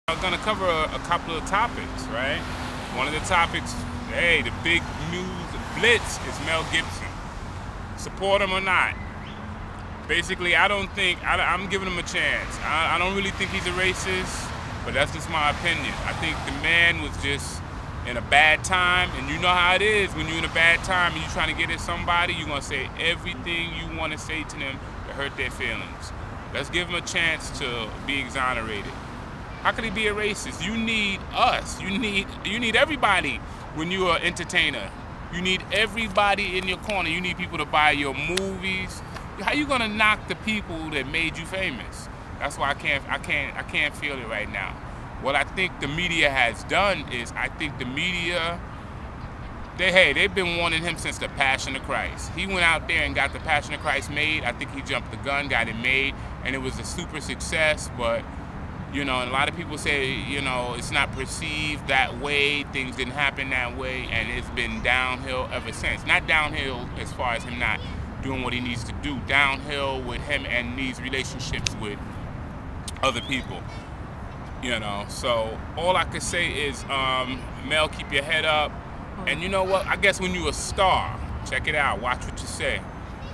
I'm gonna cover a couple of topics, right? One of the topics, hey, the big news blitz is Mel Gibson. Support him or not. Basically, I'm giving him a chance. I don't really think he's a racist, but that's just my opinion. I think the man was just in a bad time, and you know how it is when you're in a bad time and you're trying to get at somebody, you're gonna say everything you want to say to them to hurt their feelings. Let's give him a chance to be exonerated. How could he be a racist? You need us. You need everybody when you're an entertainer. You need everybody in your corner. You need people to buy your movies. How you gonna knock the people that made you famous? That's why I can't feel it right now. What I think the media has done is, I think the media, they've been wanting him since the Passion of Christ. He went out there and got the Passion of Christ made. I think he jumped the gun, got it made, and it was a super success, but you know, and a lot of people say, you know, it's not perceived that way, things didn't happen that way, and it's been downhill ever since. Not downhill as far as him not doing what he needs to do, downhill with him and these relationships with other people, you know. So all I could say is, Mel, keep your head up, and you know what, I guess when you're a star, check it out, watch what you say.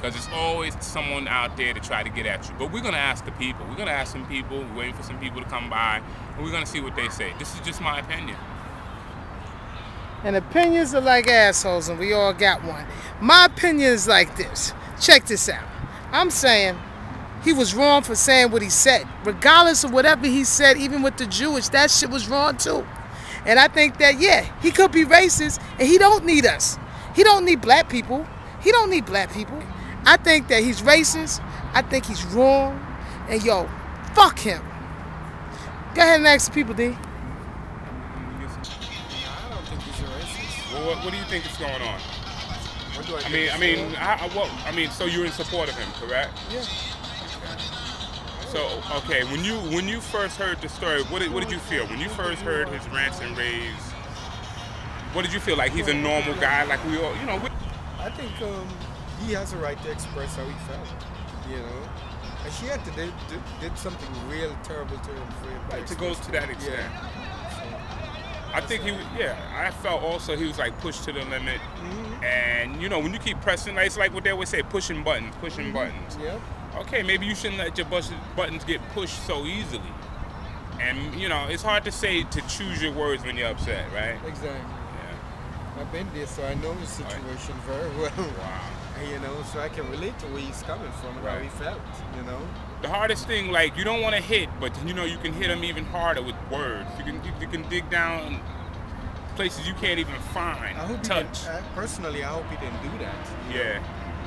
Because there's always someone out there to try to get at you. But we're going to ask the people. We're going to ask some people. We're waiting for some people to come by. And we're going to see what they say. This is just my opinion. And opinions are like assholes, and we all got one. My opinion is like this. Check this out. I'm saying he was wrong for saying what he said. Regardless of whatever he said, even with the Jewish, that shit was wrong too. And I think that, yeah, he could be racist, and he don't need us. He don't need black people. He don't need black people. I think that he's racist. I think he's wrong. And yo, fuck him. Go ahead and ask the people, D. I don't think he's a racist. Well, what do you think is going on? What do I think? So you're in support of him, correct? Yeah. So, okay, when you first heard the story, what did you feel? When you first heard his rants and raves, what did you feel? Like he's a normal guy, like we all, you know? I think he has a right to express how he felt, you know. And she had to did something real terrible to him for him. Right, to go to that extent. Yeah. So, I think I felt also he was like pushed to the limit. And you know, when you keep pressing, like, it's like what they always say, pushing buttons. Yeah. Okay, maybe you shouldn't let your buttons get pushed so easily. And you know, it's hard to say, to choose your words when you're upset, right? Exactly. Yeah. I've been there, so I know his situation very well. Wow. You know, so I can relate to where he's coming from and how he felt, you know. The hardest thing, like, you don't want to hit, but you know, you can hit him even harder with words. You can dig down places you can't even find. Touch. Personally, I hope he didn't do that. Yeah.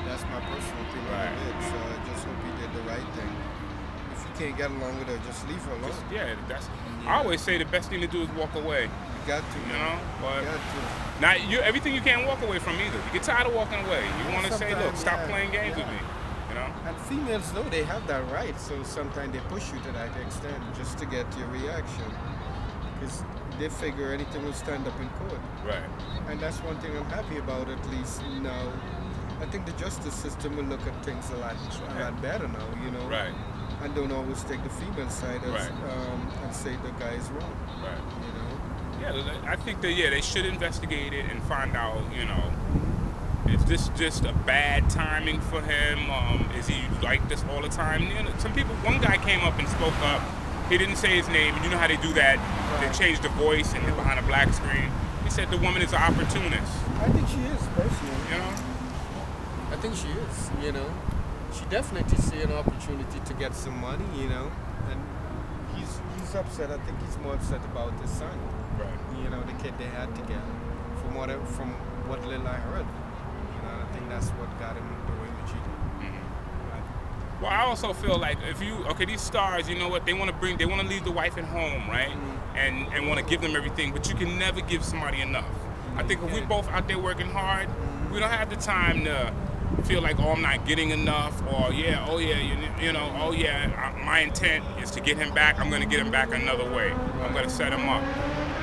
That's my personal opinion of it. So I just hope he did the right thing. If you can't get along with her, just leave her alone. I always say the best thing to do is walk away. You got to. You know, but you got to. not everything you can't walk away from either. You get tired of walking away. You want to say, look, stop playing games with me. You know. And females know they have that right, so sometimes they push you to that extent just to get your reaction, because they figure anything will stand up in court. Right. And that's one thing I'm happy about, at least now. I think the justice system will look at things a lot better now, you know. Right. And don't always take the female side as, and say the guy is wrong. Right. You know. Yeah, I think that they should investigate it and find out, you know, is this just a bad timing for him? Is he like this all the time? You know, one guy came up and spoke up. He didn't say his name, and you know how they do that. They change the voice and they're behind a black screen. He said the woman is an opportunist. I think she is, personally. You know? I think she is, you know. She definitely see an opportunity to get some money, you know. And he's upset. I think he's more upset about his son. Right. You know, the kid they had together. From what little I heard. You know, I think that's what got him the way we cheated. Well, I also feel like these stars, you know what, they want to leave the wife at home, right? And want to give them everything, but you can never give somebody enough. I think if we're both out there working hard, we don't have the time to feel like, oh, I'm not getting enough, or my intent is to get him back. I'm going to get him back another way. I'm going to set him up.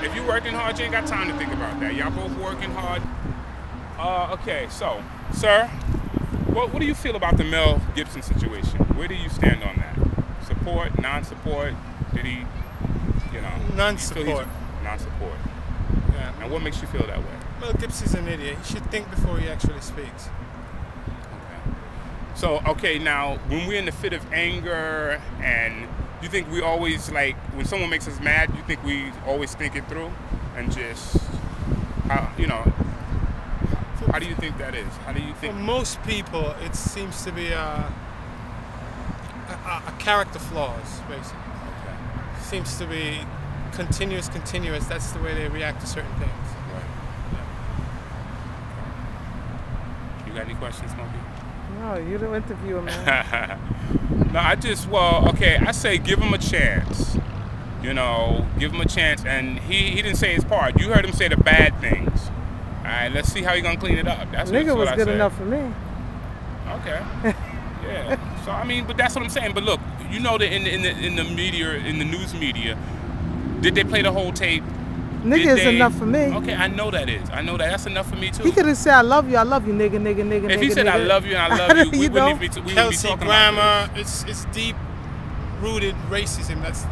If you're working hard, you ain't got time to think about that. Y'all both working hard. Okay, so, sir, what do you feel about the Mel Gibson situation? Where do you stand on that? Support, non-support? Did he, you know? Non-support. Non-support. Yeah. And what makes you feel that way? Mel Gibson's an idiot. He should think before he actually speaks. Okay. So, okay, now, when we're in the fit of anger, and you think we always, like, when someone makes us mad, you think we always think it through and just, you know, how do you think that is? How do you think? For most people, it seems to be a character flaws, basically. Okay. Seems to be continuous. That's the way they react to certain things. Right. Yeah. You got any questions, Smokey? No, you the interviewer, man. No, I say give him a chance. You know, give him a chance. And he didn't say his part. You heard him say the bad things. All right, let's see how he gonna clean it up. That's Nigga was what good I said. enough for me. Okay. Yeah. So I mean, but that's what I'm saying. But look, you know that in the media, in the news media, did they play the whole tape? Nigga is enough for me. Okay, I know that is. I know that. That's enough for me too. He could have said, I love you, nigga, nigga. If he said, I love you and I love you, we wouldn't be talking Kelsey about Grammer, it's deep-rooted racism. That's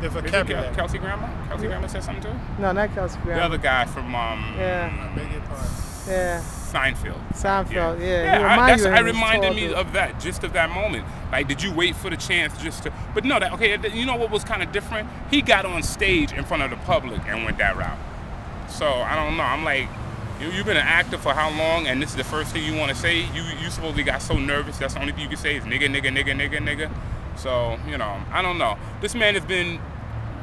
the vocabulary. Is it Kelsey Grammer? Kelsey Grammer said something too? No, not Kelsey Grammer. The other guy from I beg your pardon. Yeah. Seinfeld. Yeah. I reminded me of that, just of that moment. Like, did you wait for the chance just to? But no, you know what was kind of different? He got on stage in front of the public and went that route. So I don't know. I'm like, you've been an actor for how long? And this is the first thing you want to say? You supposedly got so nervous. That's the only thing you can say is nigga. So you know, I don't know. This man has been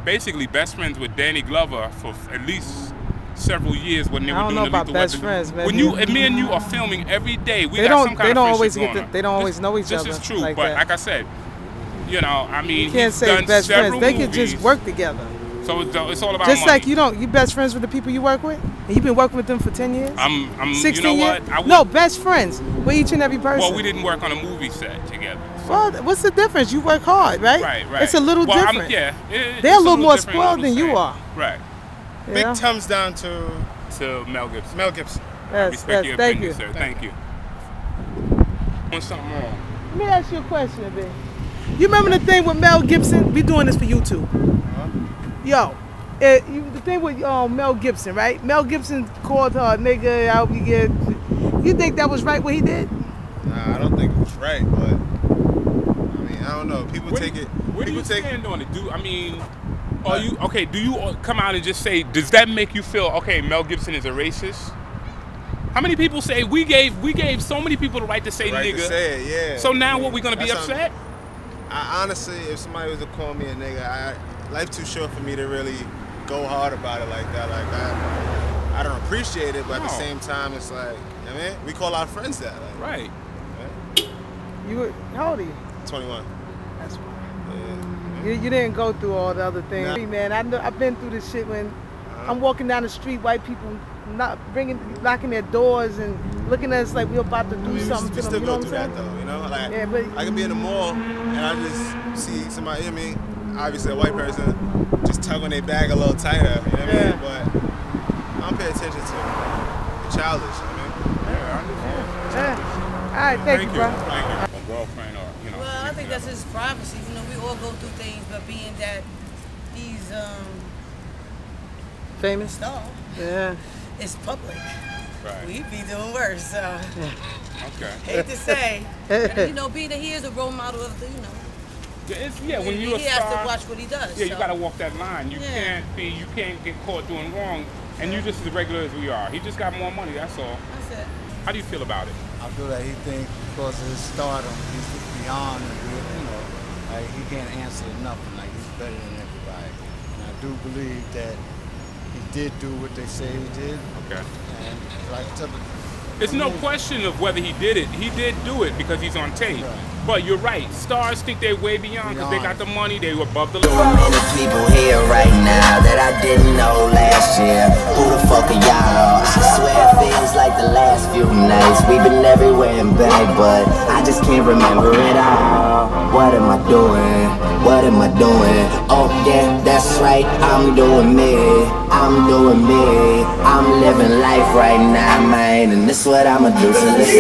basically best friends with Danny Glover for at least several years when they were doing the about best friends, man. When me and you are filming every day, they don't always know each other. This is true, like but that. Like I said, you know, I mean, you can't say best friends. They can just work together. So it's all about just money. Like you best friends with the people you work with, and you've been working with them for 10 years. I'm 16 you know years. What? No, best friends with each and every person. Well, we didn't work on a movie set together. So. Well, what's the difference? You work hard, right? Right. It's a little different. They're a little more spoiled than you are. Right. Big thumbs down to Mel Gibson. Mel Gibson. I respect your thank opinion, you. sir. Thank you. Want something wrong? Let me ask you a question, B. You remember the thing with Mel Gibson? We doing this for YouTube. Yo, the thing with Mel Gibson, right? Mel Gibson called her a nigga. How we get? You think that was right what he did? Nah, I don't think it was right, but I mean, I don't know. People take it. Where do you stand on it? Do you come out and just say, does that make you feel okay? Mel Gibson is a racist. How many people say we gave so many people the right to say nigga? To say it, yeah. So now what, we gonna be upset? I honestly, if somebody was to call me a nigga, life's too short for me to really go hard about it like that. Like I don't appreciate it, but at the same time, it's like, I mean, we call our friends that. Like, right. How old are you? 21. That's why. Yeah. You didn't go through all the other things. Nah. Man, I've been through this shit when I'm walking down the street, white people locking their doors and looking at us like we're about to do something to them. We still go through that though, you know? Like, yeah, but I can be in the mall and I just see somebody, you know what I mean? Obviously a white person just tugging their bag a little tighter, you know what I mean? But I don't pay attention to the childish, you know what I mean? Yeah. All right, thank you, bro. Thank you. A girlfriend or, you know. Well, I think that's his privacy. You know, we all go through things, but being that he's famous star, yeah, it's public. Right. We'd be doing worse. So, okay. hate to say, but, you know, being that he is a role model of the, you know. When you're a star, he has to watch what he does. Yeah, so. you gotta walk that line. You can't get caught doing wrong, and you just as regular as we are. He just got more money. That's all. That's it. How do you feel about it? I feel that he thinks because of his stardom, he's beyond, you know, like he can't answer nothing, like he's better than everybody. And I do believe that he did do what they say he did. Okay. And like it's no question of whether he did it. He did do it because he's on tape. Right. But you're right. Stars think they're way beyond because they got the money. They were above the So law. many people here right now that I didn't know last year. Who the fuck are y'all? I swear it feels like the last few nights. We've been everywhere and back, but I just can't remember it all. What am I doing? What am I doing? Oh yeah, that's right, I'm doing me. I'm doing me. I'm living life right now, man, and this is what I'ma do till it's